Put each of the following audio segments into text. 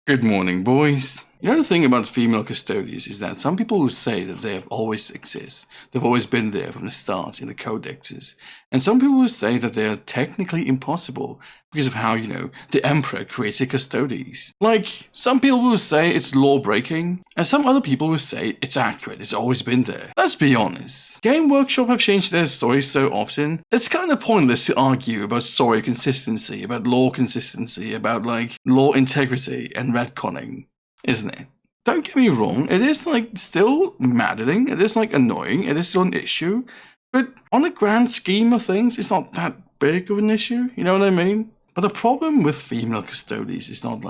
Good morning, boys. You know, the thing about female custodians is that some people will say that they have always exist. They've always been there from the start in the codexes. And some people will say that they are technically impossible because of how, the Emperor created custodians. Like, some people will say it's law-breaking, and some other people will say it's accurate, it's always been there. Let's be honest. Game Workshop have changed their stories so often, it's kind of pointless to argue about story consistency, about lore consistency, about, lore integrity and retconning. Isn't it? Don't get me wrong, it is still maddening, it is annoying, it is still an issue, but on the grand scheme of things, it's not that big of an issue, you know what I mean? But the problem with female custodians is not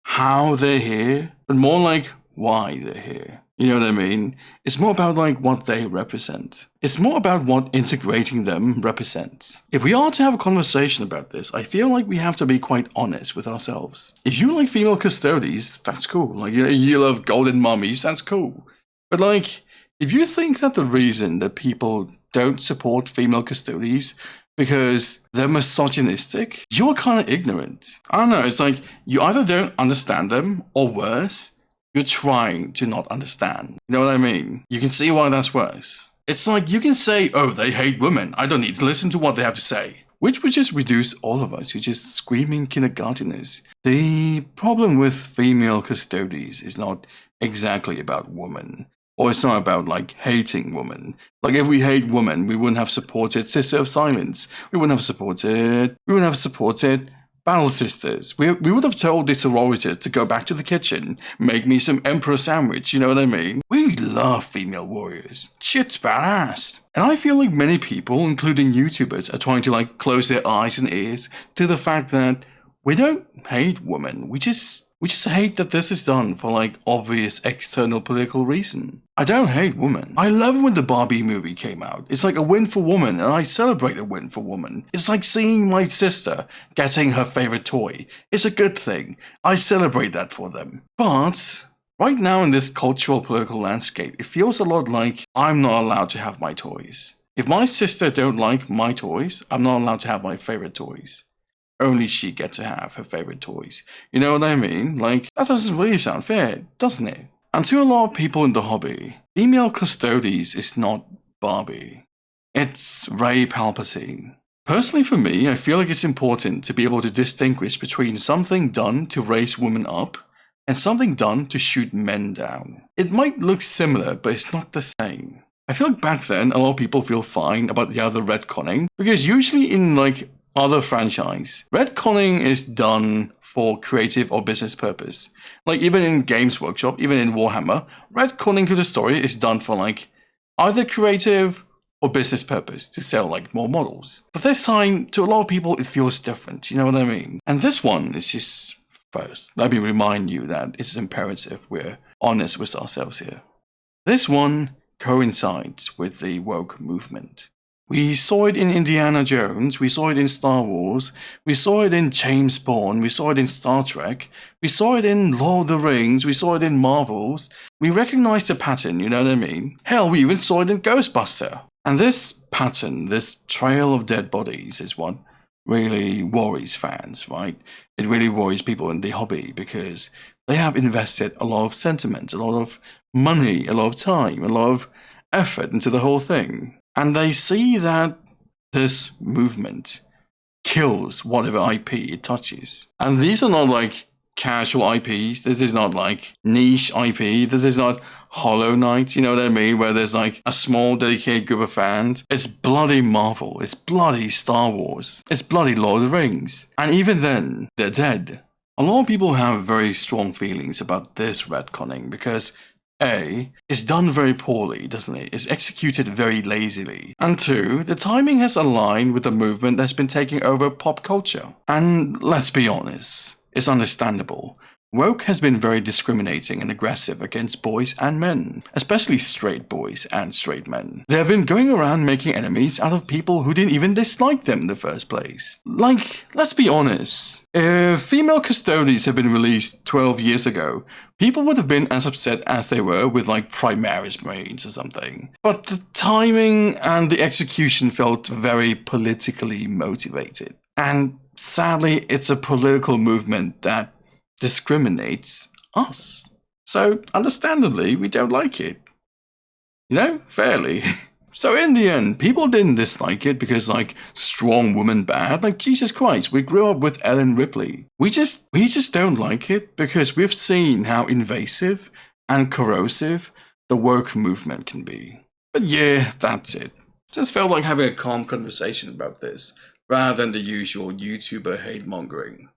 how they're here, but more why they're here. You know what I mean? It's more about what they represent. It's more about what integrating them represents. If we are to have a conversation about this, I feel like we have to be quite honest with ourselves. If you like female custodians, that's cool. You love golden mummies, that's cool. But if you think that the reason that people don't support female custodians because they're misogynistic, you're kind of ignorant. I don't know, it's you either don't understand them, or worse, you're trying to not understand. You know what I mean? You can see why that's worse. It's you can say, oh, they hate women. I don't need to listen to what they have to say. Which would just reduce all of us to just screaming kindergarteners. The problem with female custodians is not exactly about women. Or it's not about hating women. If we hate women, we wouldn't have supported Sister of Silence. We wouldn't have supported Battle Sisters. We would have told the sororities to go back to the kitchen, make me some emperor sandwich, you know what I mean? We love female warriors. Shit's badass. And I feel like many people, including YouTubers, are trying to close their eyes and ears to the fact that we don't hate women. We just hate that this is done for obvious external political reason. I don't hate women. I love when the Barbie movie came out. It's a win for women, and I celebrate a win for women. It's like seeing my sister getting her favorite toy. It's a good thing. I celebrate that for them. But right now in this cultural political landscape, it feels a lot like I'm not allowed to have my toys. If my sister don't like my toys, I'm not allowed to have my favorite toys. Only she gets to have her favorite toys. You know what I mean? That doesn't really sound fair, doesn't it? And to a lot of people in the hobby, female custodians is not Barbie. It's Ray Palpatine. Personally for me, I feel like it's important to be able to distinguish between something done to raise women up and something done to shoot men down. It might look similar, but it's not the same. I feel like back then, a lot of people feel fine about the other retconning, because usually in other franchise, retconning is done for creative or business purpose. Even in Games Workshop, even in Warhammer, retconning to the story is done for either creative or business purpose to sell more models. But this time, to a lot of people, it feels different, you know what I mean? And this one is just, first, let me remind you that it's imperative we're honest with ourselves here. This one coincides with the woke movement. We saw it in Indiana Jones, we saw it in Star Wars, we saw it in James Bond, we saw it in Star Trek, we saw it in Lord of the Rings, we saw it in Marvels. We recognized the pattern, you know what I mean? Hell, we even saw it in Ghostbuster. And this pattern, this trail of dead bodies is what really worries fans, right? It really worries people in the hobby because they have invested a lot of sentiment, a lot of money, a lot of time, a lot of effort into the whole thing. And they see that this movement kills whatever IP it touches. And these are not casual IPs. This is not niche IP. This is not Hollow Knight, you know what I mean? Where there's a small dedicated group of fans. It's bloody Marvel. It's bloody Star Wars. It's bloody Lord of the Rings. And even then, they're dead. A lot of people have very strong feelings about this retconning because A, it's done very poorly, doesn't it? It's executed very lazily. And 2, the timing has aligned with the movement that's been taking over pop culture. And let's be honest, it's understandable. Woke has been very discriminating and aggressive against boys and men, especially straight boys and straight men. They have been going around making enemies out of people who didn't even dislike them in the first place. Let's be honest. If Female Custodians had been released 12 years ago, people would have been as upset as they were with Primaris Marines or something. But the timing and the execution felt very politically motivated. And sadly, it's a political movement that discriminates us. So, understandably, we don't like it. You know, fairly. So in the end, people didn't dislike it because, like, strong woman bad. Like, Jesus Christ, we grew up with Ellen Ripley. We just don't like it because we've seen how invasive and corrosive the woke movement can be. But yeah, that's it. Just felt like having a calm conversation about this, rather than the usual YouTuber hate mongering.